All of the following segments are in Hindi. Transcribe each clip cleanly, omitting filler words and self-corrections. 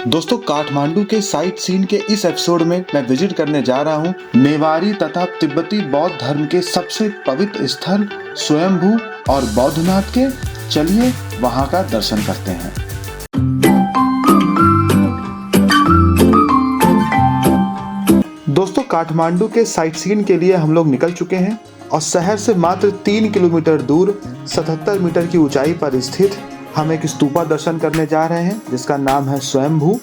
दोस्तों, काठमांडू के साइट सीन के इस एपिसोड में मैं विजिट करने जा रहा हूँ नेवारी तथा तिब्बती बौद्ध धर्म के सबसे पवित्र स्थल स्वयंभू और बौद्धनाथ के। चलिए वहाँ का दर्शन करते हैं। दोस्तों, काठमांडू के साइट सीन के लिए हम लोग निकल चुके हैं और शहर से मात्र 3 किलोमीटर दूर 77 मीटर की ऊंचाई पर स्थित हम एक स्तूपा दर्शन करने जा रहे हैं जिसका नाम है स्वयंभू।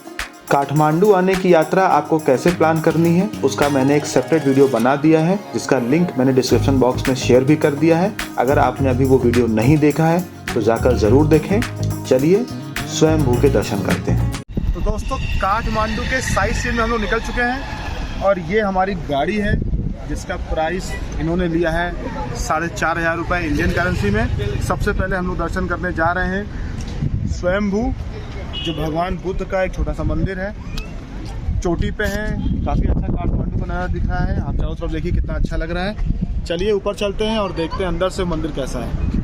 काठमांडू आने की यात्रा आपको कैसे प्लान करनी है उसका मैंने एक सेपरेट वीडियो बना दिया है जिसका लिंक मैंने डिस्क्रिप्शन बॉक्स में शेयर भी कर दिया है। अगर आपने अभी वो वीडियो नहीं देखा है तो जाकर ज़रूर देखें। चलिए स्वयंभू के दर्शन करते हैं। तो दोस्तों, काठमांडू के साइट सीन में हम लोग निकल चुके हैं और ये हमारी गाड़ी है जिसका प्राइस इन्होंने लिया है 4,500 रुपये इंडियन करेंसी में। सबसे पहले हम लोग दर्शन करने जा रहे हैं स्वयंभू, जो भगवान बुद्ध का एक छोटा सा मंदिर है। चोटी पे है, काफ़ी अच्छा काठमांडू का नज़ारा दिख रहा है। आप चारों तरफ देखिए कितना अच्छा लग रहा है। चलिए ऊपर चलते हैं और देखते हैं अंदर से मंदिर कैसा है।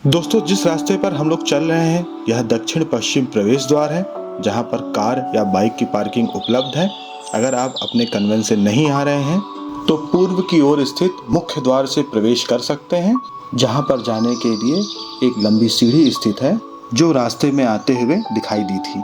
दोस्तों, जिस रास्ते पर हम लोग चल रहे हैं यह दक्षिण पश्चिम प्रवेश द्वार है जहाँ पर कार या बाइक की पार्किंग उपलब्ध है। अगर आप अपने कन्वेंस से नहीं आ रहे हैं तो पूर्व की ओर स्थित मुख्य द्वार से प्रवेश कर सकते हैं, जहां पर जाने के लिए एक लंबी सीढ़ी स्थित है जो रास्ते में आते हुए दिखाई दी थी।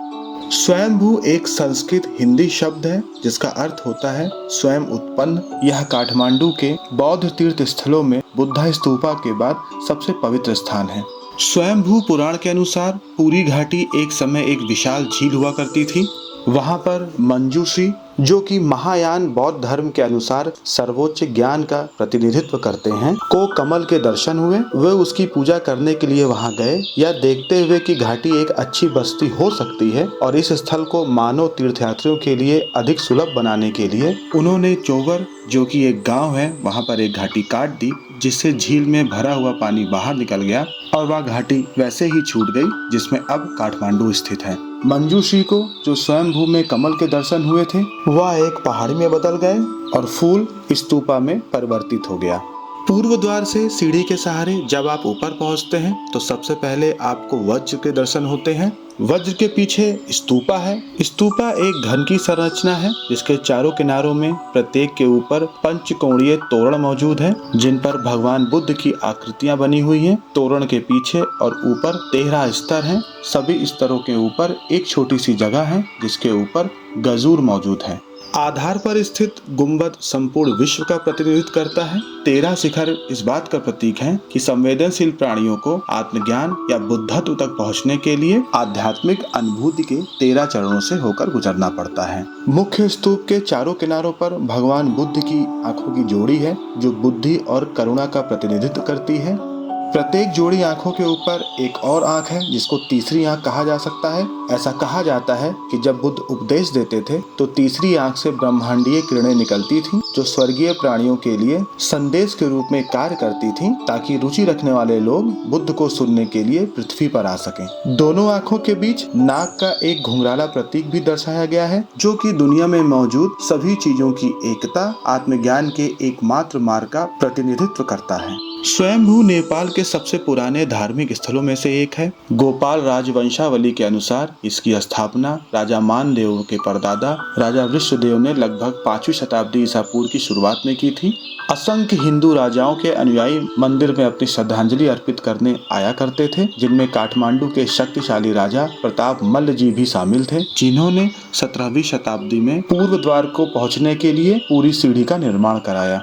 स्वयंभू एक संस्कृत हिंदी शब्द है जिसका अर्थ होता है स्वयं उत्पन्न। यह काठमांडू के बौद्ध तीर्थ स्थलों में बुद्धा स्तूपा के बाद सबसे पवित्र स्थान है। स्वयंभू पुराण के अनुसार पूरी घाटी एक समय एक विशाल झील हुआ करती थी। वहां पर मंजूश्री, जो कि महायान बौद्ध धर्म के अनुसार सर्वोच्च ज्ञान का प्रतिनिधित्व करते हैं, को कमल के दर्शन हुए। वे उसकी पूजा करने के लिए वहां गए। यह देखते हुए कि घाटी एक अच्छी बस्ती हो सकती है और इस स्थल को मानव तीर्थयात्रियों के लिए अधिक सुलभ बनाने के लिए उन्होंने चोवर, जो कि एक गांव है, वहां पर एक घाटी काट दी, जिससे झील में भरा हुआ पानी बाहर निकल गया और वह घाटी वैसे ही छूट गई जिसमें अब काठमांडू स्थित है। मंजूश्री को, जो स्वयंभू में कमल के दर्शन हुए थे, वह एक पहाड़ी में बदल गए और फूल स्तूपा में परिवर्तित हो गया। पूर्व द्वार से सीढ़ी के सहारे जब आप ऊपर पहुंचते हैं तो सबसे पहले आपको वज्र के दर्शन होते हैं। वज्र के पीछे स्तूपा है। स्तूपा एक घन की संरचना है जिसके चारों किनारों में प्रत्येक के ऊपर पंचकोणीय तोरण मौजूद है जिन पर भगवान बुद्ध की आकृतियां बनी हुई हैं। तोरण के पीछे और ऊपर 13 स्तर हैं। सभी स्तरों के ऊपर एक छोटी सी जगह है जिसके ऊपर गजूर मौजूद है। आधार पर स्थित गुंबद संपूर्ण विश्व का प्रतिनिधित्व करता है। 13 शिखर इस बात का प्रतीक हैं कि संवेदनशील प्राणियों को आत्मज्ञान या बुद्धत्व तक पहुंचने के लिए आध्यात्मिक अनुभूति के 13 चरणों से होकर गुजरना पड़ता है। मुख्य स्तूप के चारों किनारों पर भगवान बुद्ध की आंखों की जोड़ी है जो बुद्धि और करुणा का प्रतिनिधित्व करती है। प्रत्येक जोड़ी आंखों के ऊपर एक और आंख है जिसको तीसरी आंख कहा जा सकता है। ऐसा कहा जाता है कि जब बुद्ध उपदेश देते थे तो तीसरी आंख से ब्रह्मांडीय किरणें निकलती थीं जो स्वर्गीय प्राणियों के लिए संदेश के रूप में कार्य करती थीं ताकि रुचि रखने वाले लोग बुद्ध को सुनने के लिए पृथ्वी पर आ सकें। दोनों आंखों के बीच नाक का एक घुंघराला प्रतीक भी दर्शाया गया है जो कि दुनिया में मौजूद सभी चीजों की एकता, आत्मज्ञान के एकमात्र मार्ग का प्रतिनिधित्व करता है। स्वयंभू नेपाल के सबसे पुराने धार्मिक स्थलों में से एक है। गोपाल राजवंशावली के अनुसार इसकी स्थापना राजा मानदेव के परदादा राजा वृषदेव ने लगभग 5वीं शताब्दी ईसा पूर्व की शुरुआत में की थी। असंख्य हिंदू राजाओं के अनुयायी मंदिर में अपनी श्रद्धांजलि अर्पित करने आया करते थे, जिनमें काठमांडू के शक्तिशाली राजा प्रताप मल्ल जी भी शामिल थे, जिन्होंने 17वीं शताब्दी में पूर्व द्वार को पहुँचने के लिए पूरी सीढ़ी का निर्माण कराया।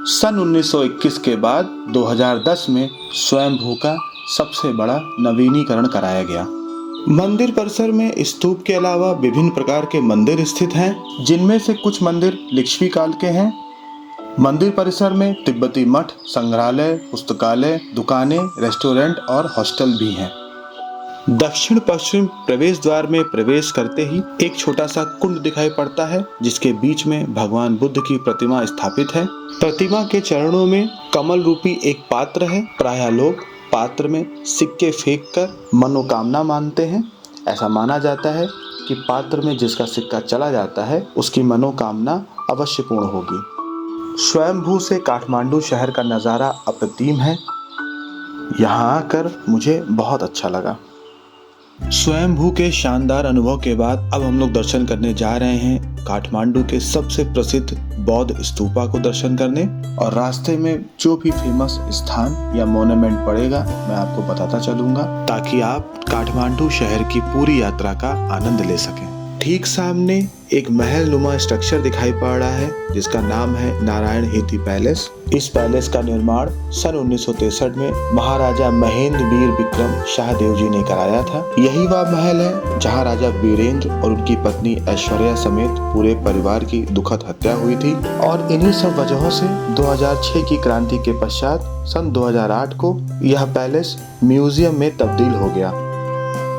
सन 1921 के बाद 2010 में स्वयंभू का सबसे बड़ा नवीनीकरण कराया गया। मंदिर परिसर में स्तूप के अलावा विभिन्न प्रकार के मंदिर स्थित हैं, जिनमें से कुछ मंदिर लिच्छवी काल के हैं। मंदिर परिसर में तिब्बती मठ, संग्रहालय, पुस्तकालय, दुकानें, रेस्टोरेंट और हॉस्टल भी हैं। दक्षिण पश्चिम प्रवेश द्वार में प्रवेश करते ही एक छोटा सा कुंड दिखाई पड़ता है जिसके बीच में भगवान बुद्ध की प्रतिमा स्थापित है। प्रतिमा के चरणों में कमल रूपी एक पात्र है। प्रायः लोग पात्र में सिक्के फेंककर मनोकामना मानते हैं। ऐसा माना जाता है कि पात्र में जिसका सिक्का चला जाता है उसकी मनोकामना अवश्य पूर्ण होगी। स्वयंभू से काठमांडू शहर का नज़ारा अप्रतिम है। यहाँ आकर मुझे बहुत अच्छा लगा। स्वयंभू के शानदार अनुभव के बाद अब हम लोग दर्शन करने जा रहे हैं काठमांडू के सबसे प्रसिद्ध बौद्ध स्तूपा को दर्शन करने। और रास्ते में जो भी फेमस स्थान या मोन्यूमेंट पड़ेगा मैं आपको बताता चलूंगा, ताकि आप काठमांडू शहर की पूरी यात्रा का आनंद ले सकें। ठीक सामने एक महल नुमा स्ट्रक्चर दिखाई पड़ रहा है जिसका नाम है नारायण हेती पैलेस। इस पैलेस का निर्माण सन 1963 में महाराजा महेंद्र वीर विक्रम शाहदेव जी ने कराया था। यही वह महल है जहां राजा वीरेंद्र और उनकी पत्नी ऐश्वर्या समेत पूरे परिवार की दुखद हत्या हुई थी। और इन्हीं सब वजहों से 2006 की क्रांति के पश्चात सन 2008 को यह पैलेस म्यूजियम में तब्दील हो गया।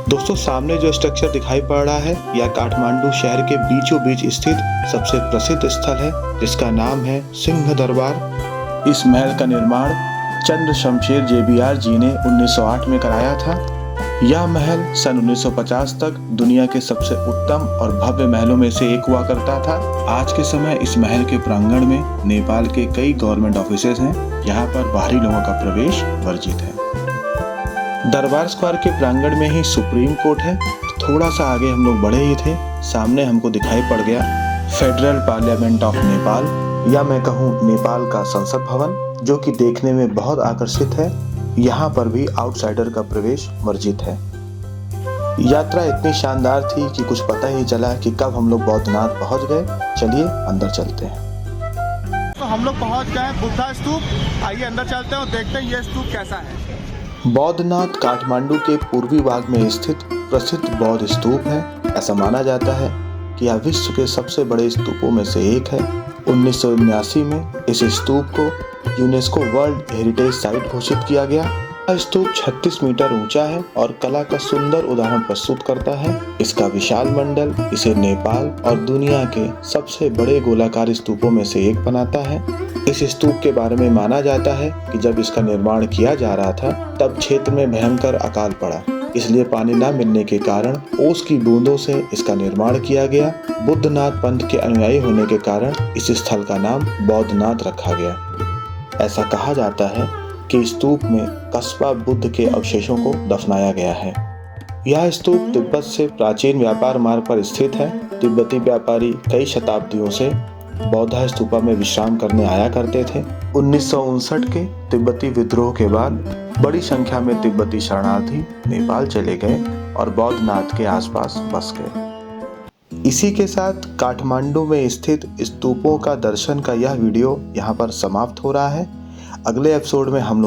दोस्तों, सामने जो स्ट्रक्चर दिखाई पड़ रहा है यह काठमांडू शहर के बीचों बीच स्थित सबसे प्रसिद्ध स्थल है जिसका नाम है सिंह दरबार। इस महल का निर्माण चंद्र शमशेर जेबीआर जी ने 1908 में कराया था। यह महल सन 1950 तक दुनिया के सबसे उत्तम और भव्य महलों में से एक हुआ करता था। आज के समय इस महल के प्रांगण में नेपाल के कई गवर्नमेंट ऑफिसेज हैं। यहाँ पर बाहरी लोगों का प्रवेश वर्जित है। दरबार स्क्वायर के प्रांगण में ही सुप्रीम कोर्ट है। थोड़ा सा आगे हम लोग बढ़े ही थे, सामने हमको दिखाई पड़ गया फेडरल पार्लियामेंट ऑफ नेपाल, या मैं कहूँ नेपाल का संसद भवन, जो कि देखने में बहुत आकर्षित है। यहाँ पर भी आउटसाइडर का प्रवेश वर्जित है। यात्रा इतनी शानदार थी कि कुछ पता ही चला कि कब हम लोग बौद्धनाथ पहुँच गए। चलिए अंदर चलते हैं। तो हम लोग पहुँच गए बुद्धा स्तूप। आइए अंदर चलते हैं और देखते हैं ये स्तूप कैसा है। बौद्धनाथ काठमांडू के पूर्वी भाग में स्थित प्रसिद्ध बौद्ध स्तूप है। ऐसा माना जाता है कि यह विश्व के सबसे बड़े स्तूपों में से एक है। 1979 में इस स्तूप को यूनेस्को वर्ल्ड हेरिटेज साइट घोषित किया गया। यह स्तूप 36 मीटर ऊंचा है और कला का सुंदर उदाहरण प्रस्तुत करता है। इसका विशाल मंडल इसे नेपाल और दुनिया के सबसे बड़े गोलाकार स्तूपों में से एक बनाता है। इस स्तूप के बारे में माना जाता है कि जब इसका निर्माण किया जा रहा था तब क्षेत्र में भयंकर अकाल पड़ा, इसलिए पानी न मिलने के कारण ओस की बूंदों से इसका निर्माण किया गया। बुद्धनाथ पंथ के अनुयायी होने के कारण इस स्थल का नाम बौद्धनाथ रखा गया। ऐसा कहा जाता है कि स्तूप में कस्बा बुद्ध के अवशेषों को दफनाया गया है। यह स्तूप तिब्बत से प्राचीन व्यापार मार्ग पर स्थित है। तिब्बती व्यापारी कई शताब्दियों से बौद्ध स्तूपा में विश्राम करने आया करते थे। 1959 के तिब्बती विद्रोह के बाद बड़ी संख्या में तिब्बती शरणार्थी नेपाल चले गए और बौद्धनाथ के आसपास बस गए। इसी के साथ काठमांडू में स्थित स्तूपों का दर्शन का यह वीडियो यहाँ पर समाप्त हो रहा है। अगले एपिसोड में हम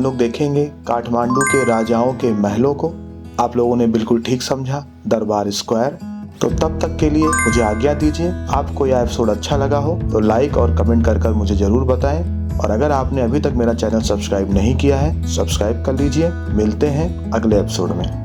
लोग देखेंगे काठमांडू के राजाओं के महलों को। आप लोगों ने बिल्कुल ठीक समझा, दरबार स्क्वायर। तो तब तक के लिए मुझे आज्ञा दीजिए। आपको यह एपिसोड अच्छा लगा हो तो लाइक और कमेंट कर मुझे जरूर बताएं। और अगर आपने अभी तक मेरा चैनल सब्सक्राइब नहीं किया है, सब्सक्राइब कर लीजिए। मिलते हैं अगले एपिसोड में।